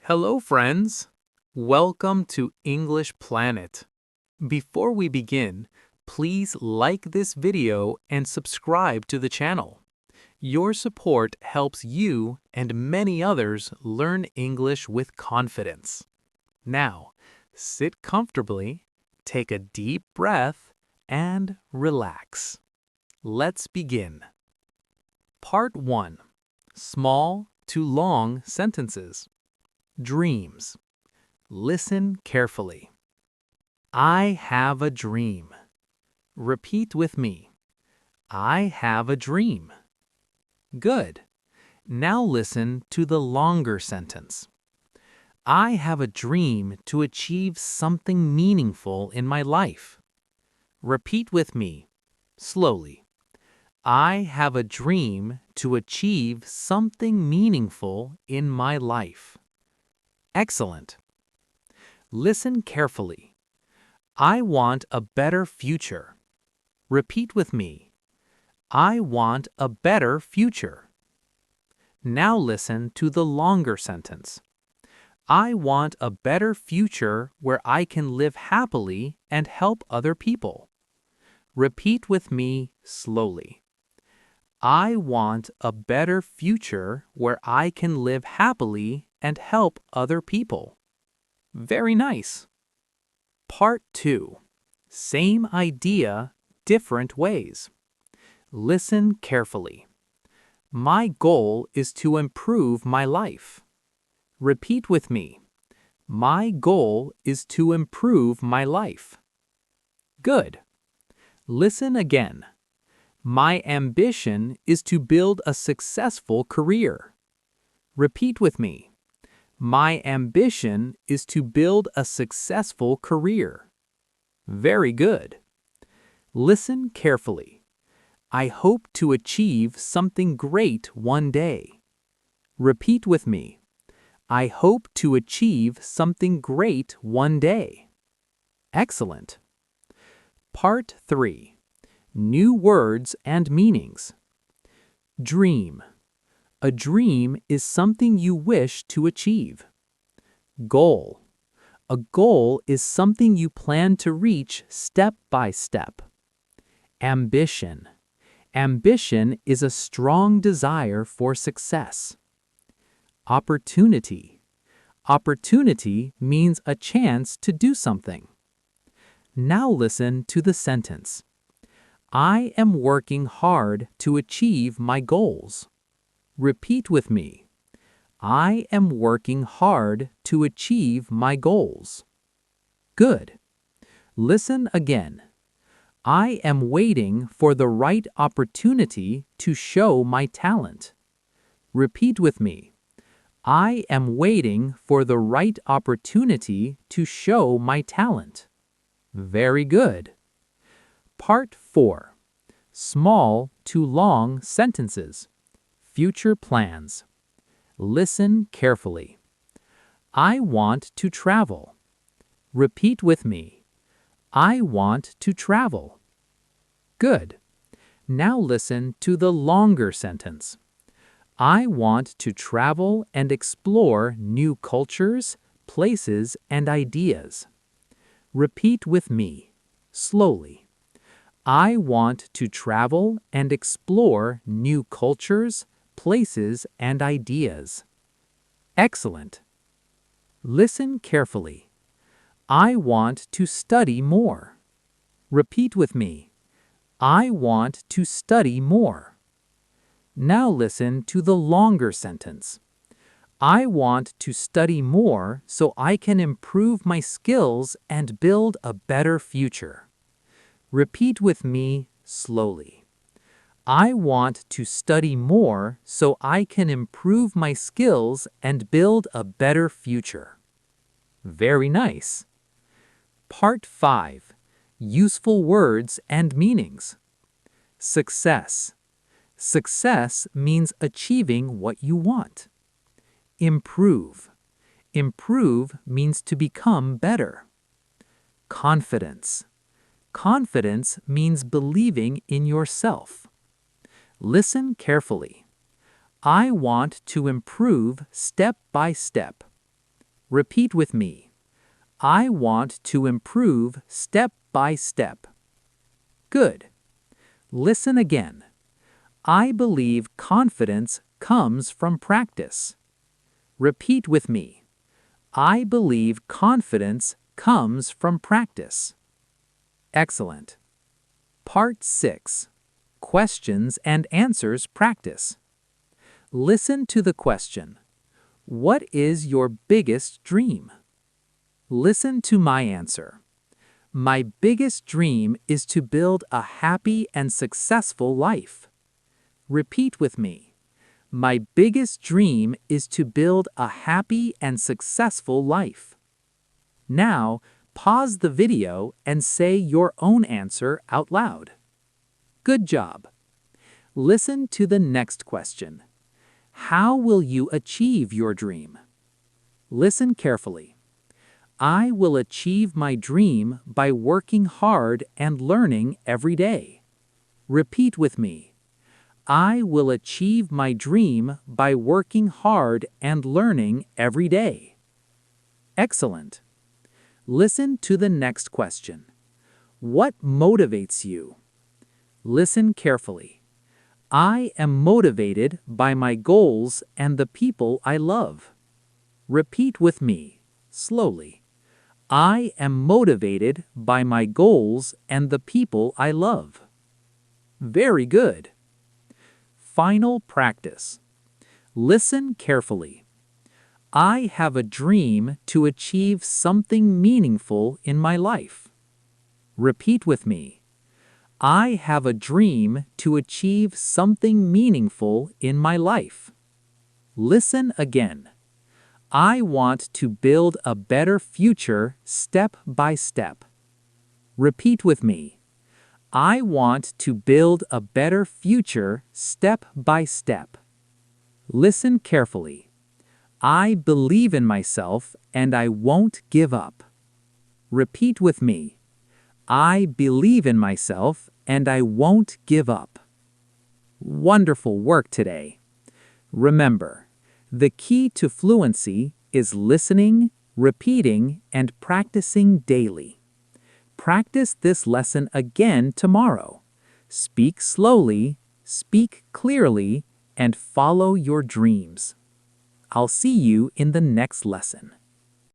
Hello, friends. Welcome to English Planet. Before we begin, please like this video and subscribe to the channel. Your support helps you and many others learn English with confidence. Now, sit comfortably, take a deep breath, and relax. Let's begin. Part 1. Small to long sentences. Dreams. Listen carefully. I have a dream. Repeat with me. I have a dream. Good. Now listen to the longer sentence. I have a dream to achieve something meaningful in my life. Repeat with me, slowly. I have a dream to achieve something meaningful in my life. Excellent. Listen carefully. I want a better future. Repeat with me. I want a better future. Now listen to the longer sentence. I want a better future where I can live happily and help other people. Repeat with me slowly. I want a better future where I can live happily and help other people. Very nice. Part 2. Same idea, different ways. Listen carefully. My goal is to improve my life. Repeat with me. My goal is to improve my life. Good. Listen again. My ambition is to build a successful career. Repeat with me. My ambition is to build a successful career. Very good. Listen carefully. I hope to achieve something great one day. Repeat with me. I hope to achieve something great one day. Excellent. Part 3. New words and meanings. Dream. A dream is something you wish to achieve. Goal. A goal is something you plan to reach step by step. Ambition. Ambition is a strong desire for success. Opportunity. Opportunity means a chance to do something. Now listen to the sentence. I am working hard to achieve my goals. Repeat with me. I am working hard to achieve my goals. Good. Listen again. I am waiting for the right opportunity to show my talent. Repeat with me. I am waiting for the right opportunity to show my talent. Very good. Part 4. Small to long sentences. Future plans. Listen carefully. I want to travel. Repeat with me. I want to travel. Good. Now listen to the longer sentence. I want to travel and explore new cultures, places, and ideas. Repeat with me, slowly. I want to travel and explore new cultures, places, and ideas. Excellent. Listen carefully. I want to study more. Repeat with me. I want to study more. Now listen to the longer sentence. I want to study more so I can improve my skills and build a better future. Repeat with me slowly. I want to study more so I can improve my skills and build a better future. Very nice. Part 5. Useful words and meanings. Success. Success means achieving what you want. Improve. Improve means to become better. Confidence. Confidence means believing in yourself. Listen carefully. I want to improve step by step. Repeat with me. I want to improve step by step. Good. Listen again. I believe confidence comes from practice. Repeat with me. I believe confidence comes from practice. Excellent. Part 6. Questions and Answers Practice. Listen to the question. What is your biggest dream? Listen to my answer. My biggest dream is to build a happy and successful life. Repeat with me. My biggest dream is to build a happy and successful life. Now, pause the video and say your own answer out loud. Good job. Listen to the next question. How will you achieve your dream? Listen carefully. I will achieve my dream by working hard and learning every day. Repeat with me. I will achieve my dream by working hard and learning every day. Excellent. Listen to the next question. What motivates you? Listen carefully. I am motivated by my goals and the people I love. Repeat with me, slowly. I am motivated by my goals and the people I love. Very good. Final practice. Listen carefully. I have a dream to achieve something meaningful in my life. Repeat with me. I have a dream to achieve something meaningful in my life. Listen again. I want to build a better future step by step. Repeat with me. I want to build a better future step by step. Listen carefully. I believe in myself and I won't give up. Repeat with me. I believe in myself and I won't give up. Wonderful work today. Remember, the key to fluency is listening, repeating, and practicing daily. Practice this lesson again tomorrow. Speak slowly, speak clearly, and follow your dreams. I'll see you in the next lesson.